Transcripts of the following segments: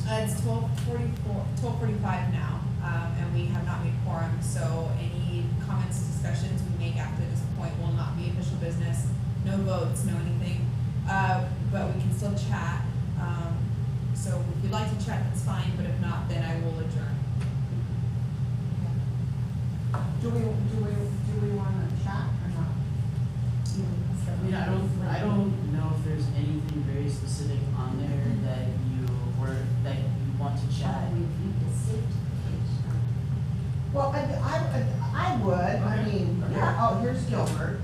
It's 12:45 now, and we have not made quorum, so any comments, discussions we make after this point will not be official business. No votes, no anything, but we can still chat. So if you'd like to chat, that's fine, but if not, then I will adjourn. Do we wanna chat or not? I mean, I don't know if there's anything very specific on there that you want to chat. Well, I would, I Okay. mean, Okay. yeah, oh, here's Gilbert.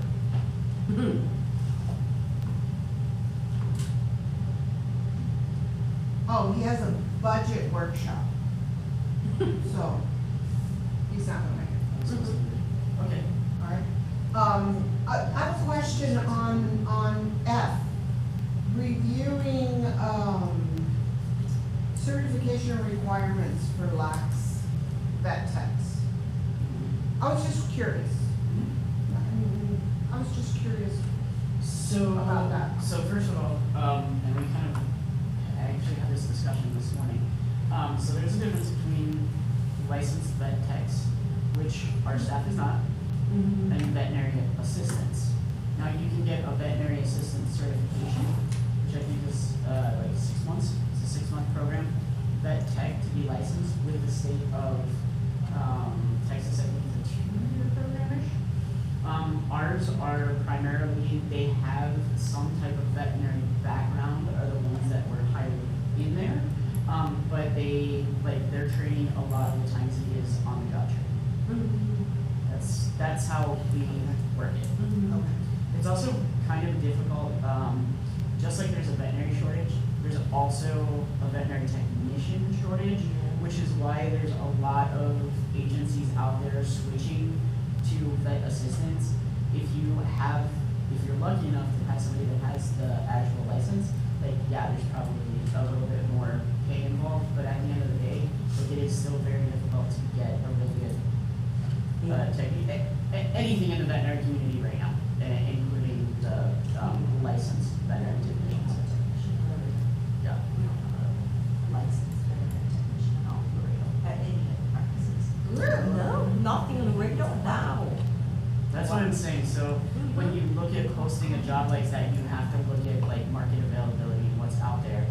Oh, he has a budget workshop, so he's not gonna make it, Okay. alright? I have a question on F, reviewing, certification requirements for lax vet techs. I was just curious. I was just curious. So, About that. So first of all, and we kind of actually had this discussion this morning. So there's a difference between licensed vet techs, which our staff is not, and veterinary assistants. Now you can get a veterinary assistant certification, which I think is like 6 months. It's a 6-month program. Vet tech to be licensed with the state of Texas, I think it's a 2-year program-ish. Ours are primarily, they have some type of veterinary background, are the ones that were hired in there. But their training a lot of the times is on the job training. That's how we work it. Okay. It's also kind of difficult, just like there's a veterinary shortage, there's also a veterinary technician shortage, which is why there's a lot of agencies out there switching to vet assistants. If you're lucky enough to have somebody that has the actual license, there's probably a little bit more pay involved, but at the end of the day, it is still very difficult to get a really good anything in the veterinary community right now, including the licensed veterinary technicians. Yeah. No, nothing on the radio, wow. That's what I'm saying. So when you look at posting a job like that, you have to look at like market availability and what's out there.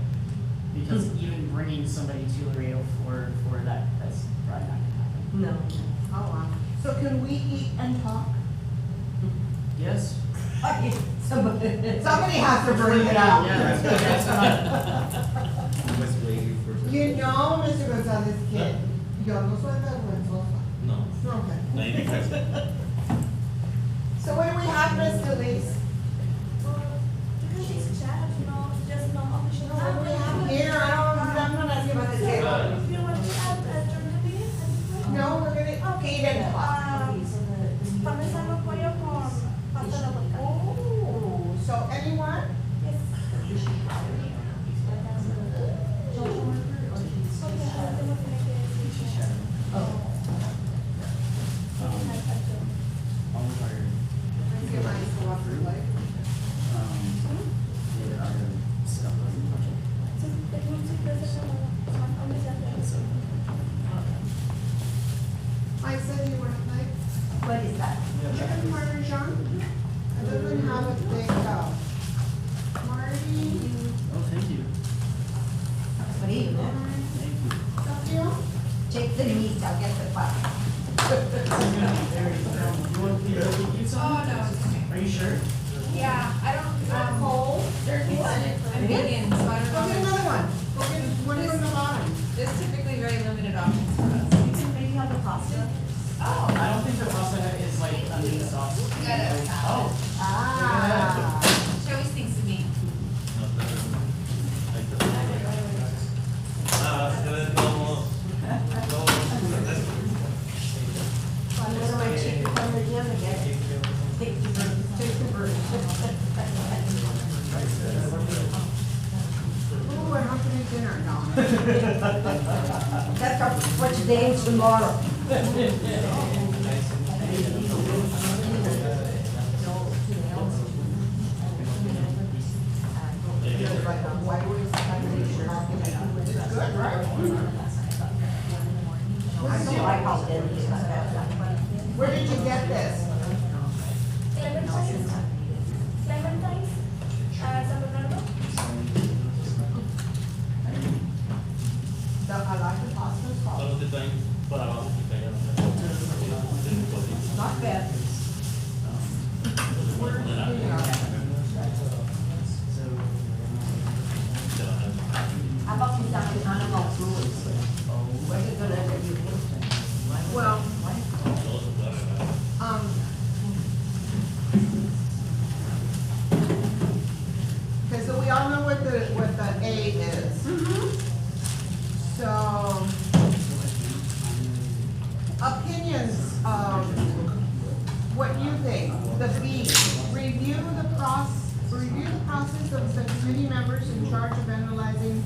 Because even bringing somebody to Laredo for that's probably not gonna happen. No. Oh, wow. So can we eat and talk? Yes? Somebody. Somebody has to bring it up. Yeah, that's fine. Was waiting for. You know, Mr. Gonzalez, que yo no soy vergüenzosa. No. Okay. 95. So what do we have, Mr. Lees? Because it's chat, just no official. What do we have here? I'm not asking about the table. If you want to add during the meeting, No, we're gonna eat and talk. Parmesan con pollo con pasta de aguacate. Oh, so anyone? Yes. I said you were like, What is that? chicken parmesan? I doesn't have a big, Marty, Oh, thank you. What do you know? Thank you. Sophia? Take the meat, I'll get the fat. This is gonna be very, you want me to give you some? Oh, no, it's okay. Are you sure? Yeah, I don't, Cole? I'm vegan, so I don't Go get know. another one. Go get, what is in the bottom? There's typically very limited options for us. You can maybe have the pasta. Oh. I don't think the pasta is like a meat sauce. Got it. Oh. Ah. She always thinks of me. Cuando era más chico, cuando yo me quedé. Take the bird. Ooh, we're having dinner now. That's for today and tomorrow. Why was good, right? I don't like how deadly it is. Where did you get this? Clementines, San Bernardo. I like the pasta sauce. Todos los detalles para abajo que caigan. Not bad. How about these animal fluids? Where you gonna interview him? Well, um. Okay, so we all know what the A is. So, opinions, what you think, the B, review the process of the committee members in charge of analyzing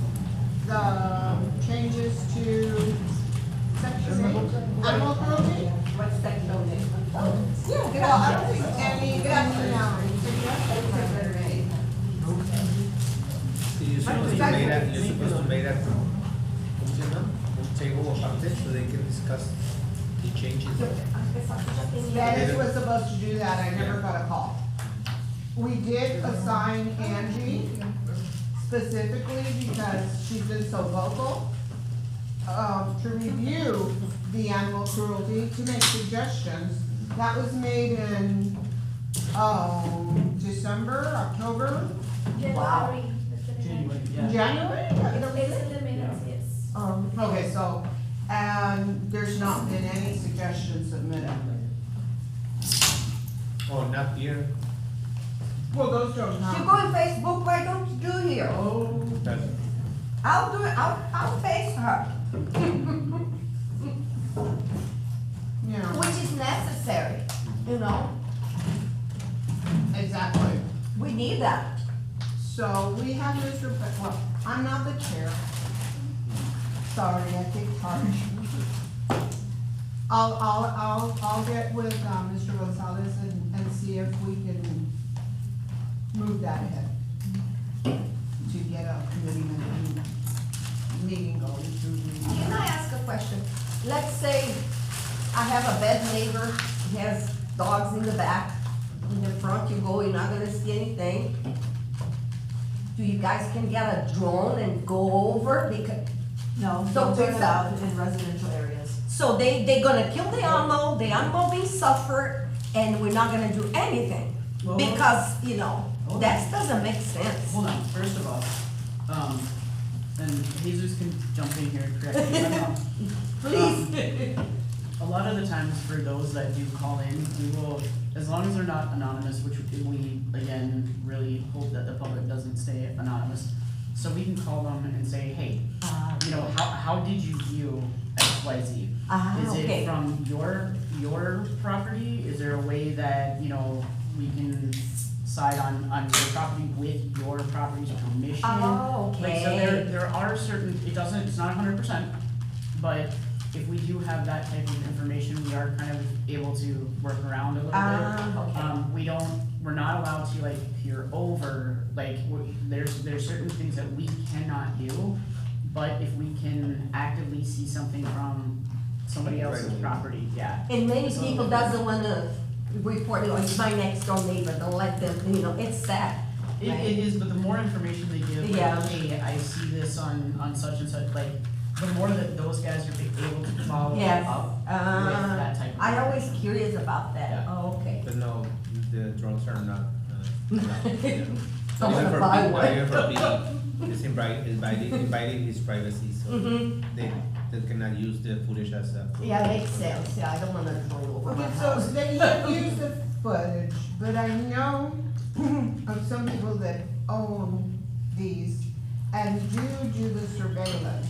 the changes to section 8, animal cruelty. What's that donation? Well, I don't think any, You're supposed to make that, ¿cómo se llama? Un table aparte so they can discuss the changes. Dennis was supposed to do that, I never got a call. We did assign Angie specifically because she's been so vocal, to review the animal cruelty, to make suggestions. That was made in, December, October, January. January, yeah. January? It's in the minutes, yes. Okay, so, and there's not been any suggestions submitted. Oh, not here. Well, those don't You count. go on Facebook, why don't you do here? Oh. That's, I'll do it, I'll face her, You know, which is necessary, you know? exactly. We need that. So we have Mr. Well, I'm not the chair. Sorry, I take charge. I'll get with, Mr. Gonzalez and see if we can move that ahead. To get a committee meeting going through Can I ask a question? Let's say I have a bad neighbor, he has dogs in the back, in the front you go, you're not gonna see anything. Do you guys can get a drone and go over, because, No, So drones aren't it's allowed in residential areas. so they gonna kill the animal being suffered, and we're not gonna do anything? Well, Because, you know, hold that doesn't make sense. Hold on, first of all, and Jesus can jump in here and correct me if I'm wrong. Please. A lot of the times for those that do call in, we will, as long as they're not anonymous, which we, again, really hope that the public doesn't stay anonymous. So we can call them and say, hey, you know, how did you view XYZ? Is Okay. it from your property? Is there a way that, you know, we can side on your property with your property's permission? Oh, Like, so okay. there are certain, it's not 100%, but if we do have that type of information, we are kind of able to work around a little bit. Okay. We're not allowed to like peer over, like, there's certain things that we cannot do, but if we can actively see something from somebody else's property, yeah. And many people doesn't wanna report it, or it's my next door neighbor, don't let them, you know, it's sad. It is, but the more information they give, Yeah. like, hey, I see this on such and such, like, the more that those guys are able to follow Yes. up with that type of. I always curious about that, Yeah. oh, okay. but no, the drones are not, allowed, yeah. I wanna Even for buy people- one. even for people, it's inviting his privacy, so Mhm. they cannot use the footage as a. Yeah, makes sense, yeah, I don't wanna go over my Okay, so house. they can't use the footage, but I know of some people that own these and do the surveillance.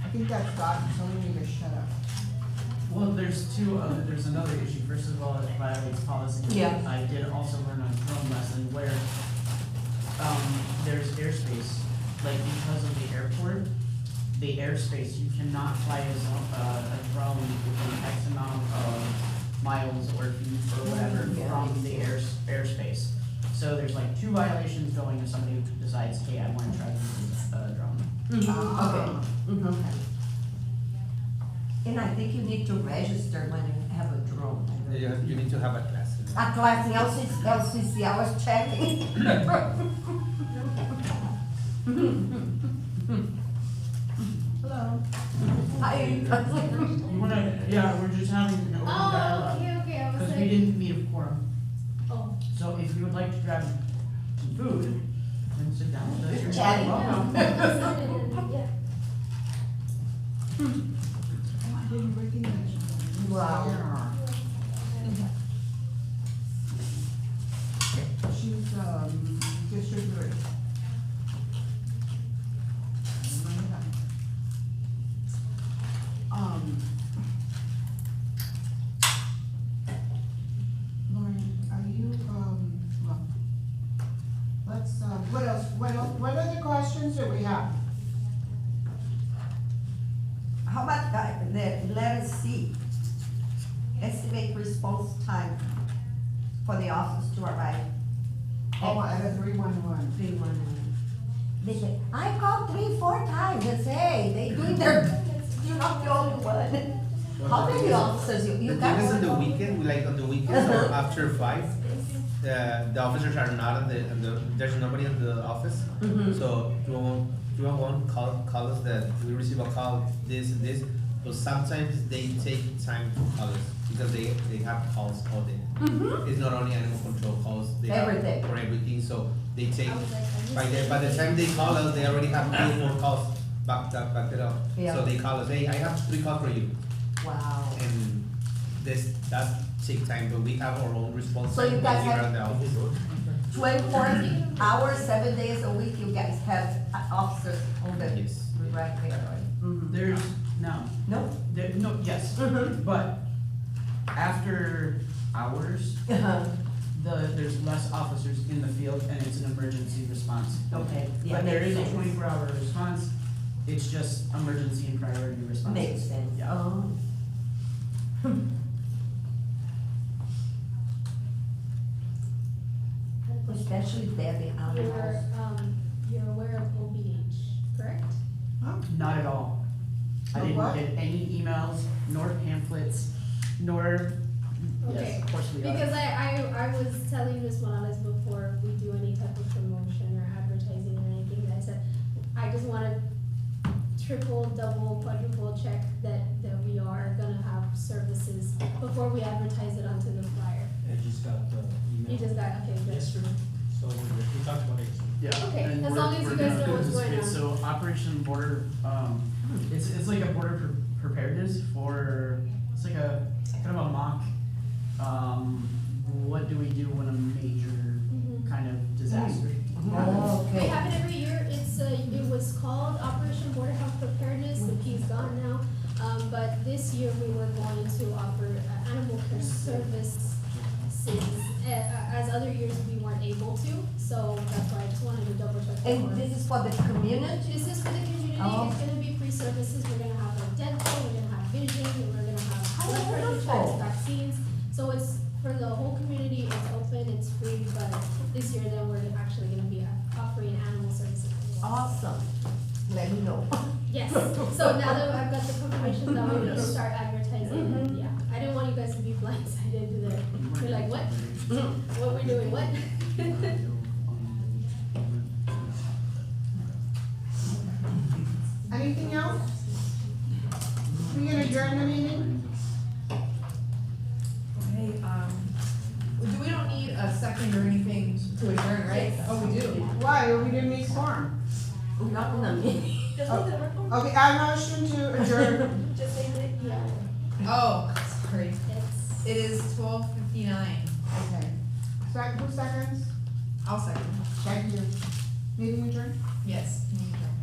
I think that's gotten so we need to shut up. Well, there's another issue. First of all, it violates policy. Yeah. I did also learn on drone lesson where, there's airspace, like because of the airport, the airspace, you cannot fly a drone within X amount of miles or feet or whatever Yeah. from the airspace. So there's like 2 violations going if somebody decides, hey, I wanna try to use a drone. Ah. Okay. Mhm. And I think you need to register when you have a drone. You need to have a class. A class in LCC, I was checking. Hello. I, You wanna, yeah, we're just having an open Oh, dialogue. okay, I was Because like. we didn't meet a quorum. Oh. So if you would like to grab some food and sit down with us, you're Chatting. welcome. Yeah. Oh, I didn't recognize you. Wow. She's, District 3. Lauren, are you, well, let's, what other questions do we have? How about let us see. Estimate response time for the office to arrive. Oh, at a 311. 311. They say, I called 3-4 times and say, hey, they doing their, you're not the only one. How many officers you The got? thing is on the weekend, like on the weekends or after 5, the officers are not on the, there's nobody in the office. Mhm. So you won't call us that we receive a call, this and this, but sometimes they take time to call us because they have calls all day. Mhm. It's not only animal control calls, they have Everything. for everything, so they take, I was like, I missed by the time they call us, they already have 3 or 4 calls backed it up. Yeah. So they call us, hey, I have 3 calls for you. Wow. And that take time, but we have our own response So time you when guys we are have- in the office. 24 hours, 7 days a week, you guys have officers on the Yes. right there, right? Mhm. There's, no, No? no, yes, Mhm. but after hours, Uh-huh. there's less officers in the field and it's an emergency response. Okay, yeah, But there makes is a sense. 24-hour response, it's just emergency and priority response. Makes sense. Yeah. Oh. Especially Debbie animals. You're aware of OBH, correct? Not at all. I Of didn't what? get any emails, nor pamphlets, nor, yes, Okay. of course we are. Because I was telling Ms. Morales before we do any type of promotion or advertising or anything, that I said, I just wanna triple, double, quadruple check that we are gonna have services before we advertise it onto the flyer. I just got the email. You just got, okay, good. Yesterday, so we talked about it. Yeah. Okay, and as we're- long as you we're guys gonna know what's do this going bit. So Operation Border, it's like a border preparedness for, it's like a, kind of a mock, what do we do when a major Mhm. kind of disaster happens? Oh, We okay. have it every year, it was called Operation Border Health Preparedness, the P's gone now. But this year we were going to offer animal care services, as other years we weren't able to, so that's why I just wanted to double check. the And form. this is for the community? This is for the community, Oh. it's gonna be free services, we're gonna have like dental, we're gonna have vision, and we're gonna have Oh, blood pressure wonderful. checks, vaccines. So it's for the whole community, it's open, it's free, but this year then we're actually gonna be offering animal services as well. Awesome. Let me know. Yes, so now that I've got the confirmation that we're gonna Yes. start advertising, Mhm. yeah, I didn't want you guys to be blindsided to the, you're like, what? What we doing, what? Anything else? We gonna adjourn the meeting? Okay, we don't need a second or anything to adjourn, right? Oh, we do. Why, we didn't meet quorum? Not in a meeting. Okay, I motion to adjourn. Just say that, yeah, Oh, sorry. it's. It is 12:59. Okay. Who seconds? I'll second. Thank you. Meeting adjourned? Yes. meeting adjourned.